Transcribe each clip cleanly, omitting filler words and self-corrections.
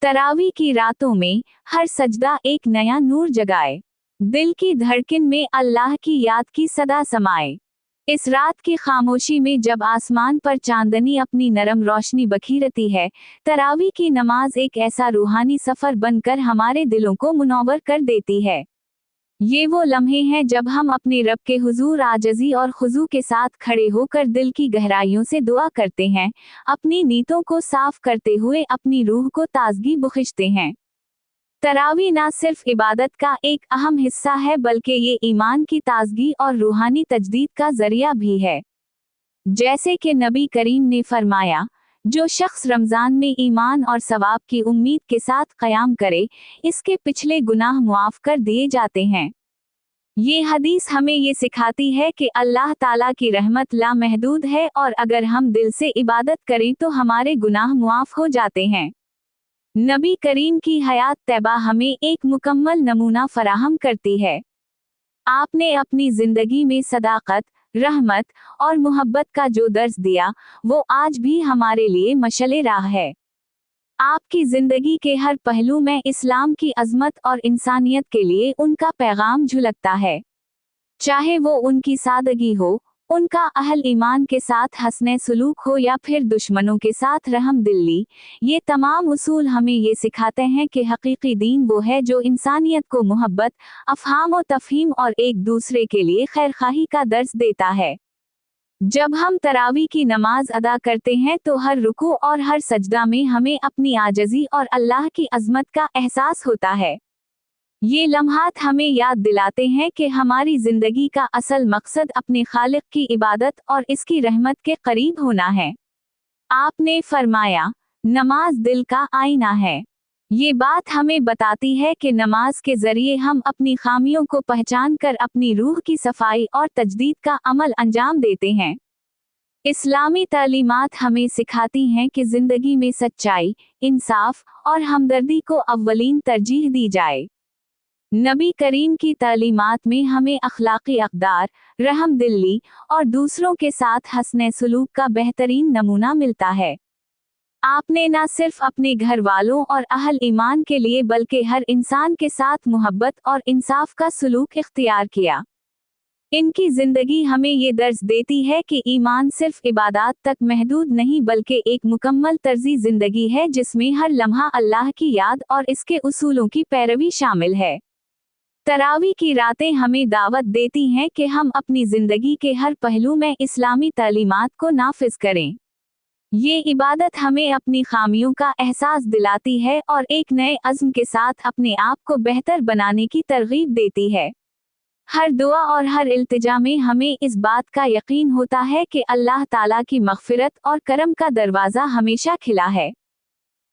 तरावी की रातों में हर सजदा एक नया नूर जगाए, दिल की धड़कन में अल्लाह की याद की सदा समाए। इस रात की खामोशी में जब आसमान पर चांदनी अपनी नरम रोशनी बखेरती है, तरावी की नमाज एक ऐसा रूहानी सफर बनकर हमारे दिलों को मुनव्वर कर देती है। ये वो लम्हे हैं जब हम अपने रब के हुजूर आजज़ी और खुजू के साथ खड़े होकर दिल की गहराइयों से दुआ करते हैं, अपनी नीयतों को साफ करते हुए अपनी रूह को ताजगी बख्शते हैं। तरावी ना सिर्फ इबादत का एक अहम हिस्सा है बल्कि ये ईमान की ताजगी और रूहानी तजदीद का जरिया भी है। जैसे कि नबी करीम ने फरमाया, जो शख्स रमज़ान में ईमान और सवाब की उम्मीद के साथ क़याम करे, इसके पिछले गुनाह मुआफ़ कर दिए जाते हैं। ये हदीस हमें ये सिखाती है कि अल्लाह ताला की रहमत लामहदूद है और अगर हम दिल से इबादत करें तो हमारे गुनाह मुआफ़ हो जाते हैं। नबी करीम की हयात तैबा हमें एक मुकम्मल नमूना फराहम करती है। आपने अपनी जिंदगी में सदाकत, रहमत और मोहब्बत का जो दर्स दिया, वो आज भी हमारे लिए मशले राह है। आपकी जिंदगी के हर पहलू में इस्लाम की अजमत और इंसानियत के लिए उनका पैगाम झलकता है। चाहे वो उनकी सादगी हो, उनका अहल ईमान के साथ हसने सलूक हो या फिर दुश्मनों के साथ रहम दिली, ये तमाम उसूल हमें ये सिखाते हैं कि हकीकी दीन वो है जो इंसानियत को मोहब्बत, अफ़हाम और तफ़हीम और एक दूसरे के लिए खैरखाही का दर्स देता है। जब हम तरावी की नमाज अदा करते हैं तो हर रुकू और हर सजदा में हमें अपनी आजज़ी और अल्लाह की अज़मत का एहसास होता है। ये लम्हात हमें याद दिलाते हैं कि हमारी जिंदगी का असल मकसद अपने खालिक की इबादत और इसकी रहमत के करीब होना है। आपने फरमाया, नमाज दिल का आईना है। ये बात हमें बताती है कि नमाज के जरिए हम अपनी खामियों को पहचान कर अपनी रूह की सफाई और तजदीद का अमल अंजाम देते हैं। इस्लामी तालीमात हमें सिखाती हैं कि जिंदगी में सच्चाई, इंसाफ और हमदर्दी को अव्वलीन तरजीह दी जाए। नबी करीम की तालीमात में हमें अखलाकी अक़दार, रहम दिली और दूसरों के साथ हसने सलूक का बेहतरीन नमूना मिलता है। आपने न सिर्फ अपने घर वालों और अहल ईमान के लिए बल्कि हर इंसान के साथ मोहब्बत और इंसाफ का सलूक इख्तियार किया। इनकी जिंदगी हमें ये दर्स देती है कि ईमान सिर्फ इबादत तक महदूद नहीं बल्कि एक मुकम्मल तर्जी जिंदगी है जिसमें हर लम्हा अल्लाह की याद और इसके उसूलों की पैरवी शामिल है। तरावी की रातें हमें दावत देती हैं कि हम अपनी जिंदगी के हर पहलू में इस्लामी तालीमात को नाफिज करें। ये इबादत हमें अपनी खामियों का एहसास दिलाती है और एक नए अज़्म के साथ अपने आप को बेहतर बनाने की तरगीब देती है। हर दुआ और हर इल्तिजा में हमें इस बात का यकीन होता है कि अल्लाह ताला की मग़फ़िरत और करम का दरवाज़ा हमेशा खिला है।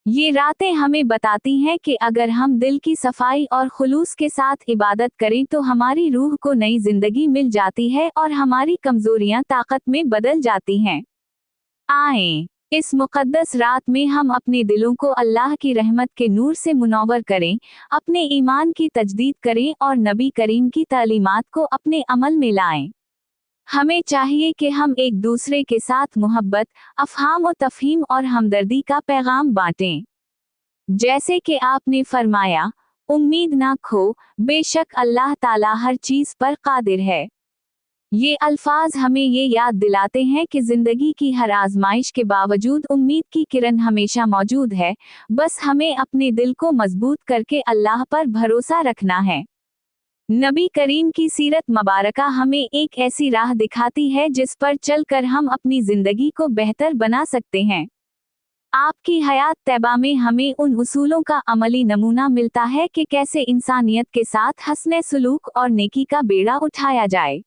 ये रातें हमें बताती हैं कि अगर हम दिल की सफाई और खुलूस के साथ इबादत करें तो हमारी रूह को नई जिंदगी मिल जाती है और हमारी कमजोरियां ताकत में बदल जाती हैं। आएं, इस मुक़द्दस रात में हम अपने दिलों को अल्लाह की रहमत के नूर से मुनव्वर करें, अपने ईमान की तजदीद करें और नबी करीम की तालीमात को अपने अमल में लाएं। हमें चाहिए कि हम एक दूसरे के साथ मोहब्बत, अफ़हाम और तफ़हीम और हमदर्दी का पैगाम बांटें। जैसे कि आपने फरमाया, उम्मीद ना खो, बेशक अल्लाह ताला हर चीज़ पर कादिर है। ये अल्फाज हमें ये याद दिलाते हैं कि ज़िंदगी की हर आजमाइश के बावजूद उम्मीद की किरण हमेशा मौजूद है, बस हमें अपने दिल को मजबूत करके अल्लाह पर भरोसा रखना है। नबी करीम की सीरत मुबारका हमें एक ऐसी राह दिखाती है जिस पर चलकर हम अपनी जिंदगी को बेहतर बना सकते हैं। आपकी हयात तैबा में हमें उन उसूलों का अमली नमूना मिलता है कि कैसे इंसानियत के साथ हसने सलूक और नेकी का बेड़ा उठाया जाए।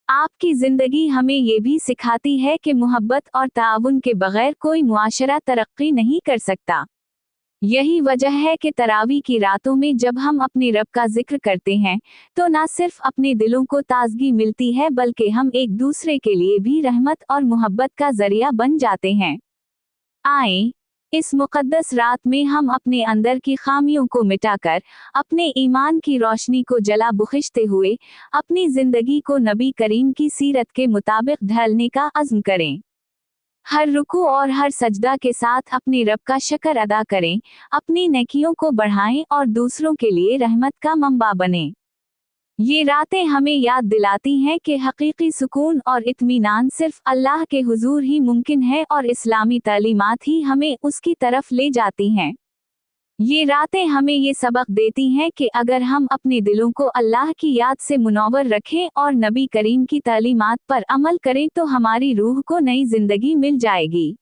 आपकी जिंदगी हमें ये भी सिखाती है कि मोहब्बत और ताउन के बगैर कोई मुआशरा तरक्की नहीं कर सकता। यही वजह है कि तरावी की रातों में जब हम अपने रब का जिक्र करते हैं तो न सिर्फ अपने दिलों को ताजगी मिलती है बल्कि हम एक दूसरे के लिए भी रहमत और मोहब्बत का जरिया बन जाते हैं। आएं, इस मुक़द्दस रात में हम अपने अंदर की खामियों को मिटाकर अपने ईमान की रोशनी को जला बुखिश्ते हुए अपनी जिंदगी को नबी करीम की सीरत के मुताबिक ढालने का अज़्म करें। हर रुकू और हर सजदा के साथ अपने रब का शुक्र अदा करें, अपनी नेकियों को बढ़ाएं और दूसरों के लिए रहमत का मंबा बनें। ये रातें हमें याद दिलाती हैं कि हकीकी सुकून और इत्मीनान सिर्फ अल्लाह के हुजूर ही मुमकिन है और इस्लामी तालीमात ही हमें उसकी तरफ ले जाती हैं। ये रातें हमें ये सबक देती हैं कि अगर हम अपने दिलों को अल्लाह की याद से मुनव्वर रखें और नबी करीम की तालीमात पर अमल करें तो हमारी रूह को नई जिंदगी मिल जाएगी।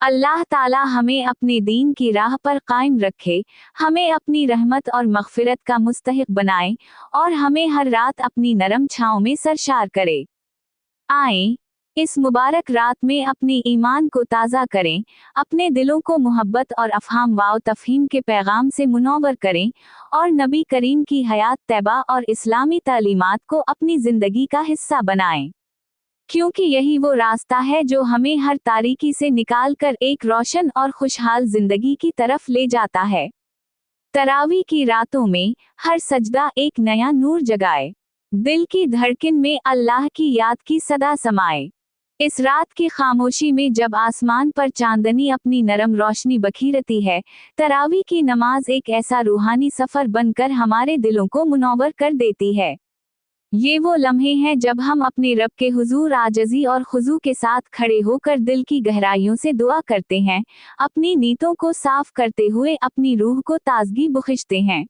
अल्लाह ताला हमें अपने दीन की राह पर कायम रखे, हमें अपनी रहमत और मग़फ़िरत का मुस्तहिक़ बनाए और हमें हर रात अपनी नरम छाँव में सरशार करे। आएं, इस मुबारक रात में अपने ईमान को ताज़ा करें, अपने दिलों को मोहब्बत और अफ़हाम व तफ़हीम के पैगाम से मुनव्वर करें और नबी करीम की हयात तैबा और इस्लामी तालीमात को अपनी ज़िंदगी का हिस्सा बनाएं। क्योंकि यही वो रास्ता है जो हमें हर तारीकी से निकाल कर एक रोशन और खुशहाल जिंदगी की तरफ ले जाता है। तरावी की रातों में हर सजदा एक नया नूर जगाए, दिल की धड़कन में अल्लाह की याद की सदा समाए। इस रात की खामोशी में जब आसमान पर चांदनी अपनी नरम रोशनी बखेरती है, तरावी की नमाज एक ऐसा रूहानी सफर बनकर हमारे दिलों को मुनव्वर कर देती है। ये वो लम्हे हैं जब हम अपने रब के हुजूर आजज़ी और खुजू के साथ खड़े होकर दिल की गहराइयों से दुआ करते हैं, अपनी नीयतों को साफ करते हुए अपनी रूह को ताजगी बख्शते हैं।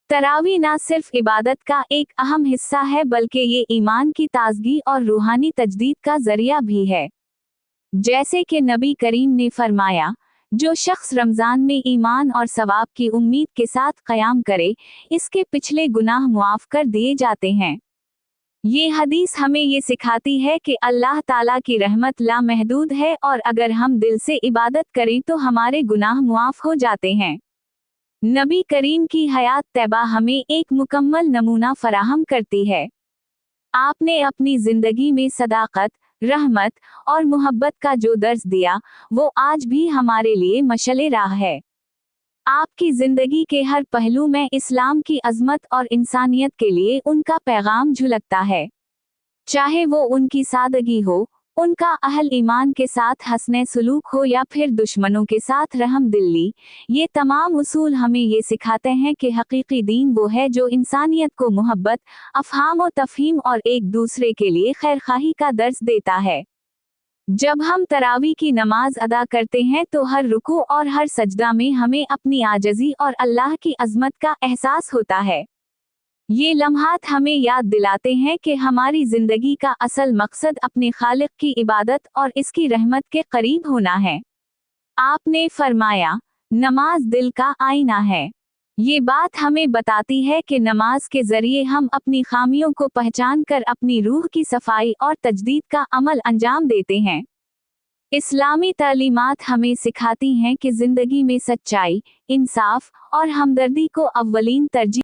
तरावी ना सिर्फ इबादत का एक अहम हिस्सा है बल्कि ये ईमान की ताजगी और रूहानी तजदीद का जरिया भी है। जैसे कि नबी करीम ने फरमाया, जो शख्स रमज़ान में ईमान और सवाब की उम्मीद के साथ क़याम करे, इसके पिछले गुनाह मुआफ़ कर दिए जाते हैं। ये हदीस हमें ये सिखाती है कि अल्लाह ताला की रहमत लामहदूद है और अगर हम दिल से इबादत करें तो हमारे गुनाह मुआफ़ हो जाते हैं। नबी करीम की हयात तैबा हमें एक मुकम्मल नमूना फराहम करती है। आपने अपनी ज़िंदगी में सदाकत, रहमत और मोहब्बत का जो दर्स दिया, वो आज भी हमारे लिए मशले राह है। आपकी जिंदगी के हर पहलू में इस्लाम की अजमत और इंसानियत के लिए उनका पैगाम झलकता है। चाहे वो उनकी सादगी हो, उनका अहल ईमान के साथ हस्ने सुलूक हो या फिर दुश्मनों के साथ रहम दिली, ये तमाम उसूल हमें ये सिखाते हैं कि हकीकी दीन वो है जो इंसानियत को मोहब्बत, अफ़हाम व तफ़हीम और एक दूसरे के लिए खैरखाही का दर्स देता है। जब हम तरावी की नमाज अदा करते हैं तो हर रुकू और हर सजदा में हमें अपनी आजज़ी और अल्लाह की अज़मत का एहसास होता है। ये लम्हात हमें याद दिलाते हैं कि हमारी ज़िंदगी का असल मकसद अपने खालिक की इबादत और इसकी रहमत के करीब होना है। आपने फरमाया, नमाज दिल का आईना है। ये बात हमें बताती है कि नमाज के ज़रिए हम अपनी खामियों को पहचान कर अपनी रूह की सफाई और तजदीद का अमल अंजाम देते हैं। इस्लामी तालीमात हमें सिखाती हैं कि ज़िंदगी में सच्चाई, इंसाफ और हमदर्दी को अव्वलीन तरजीह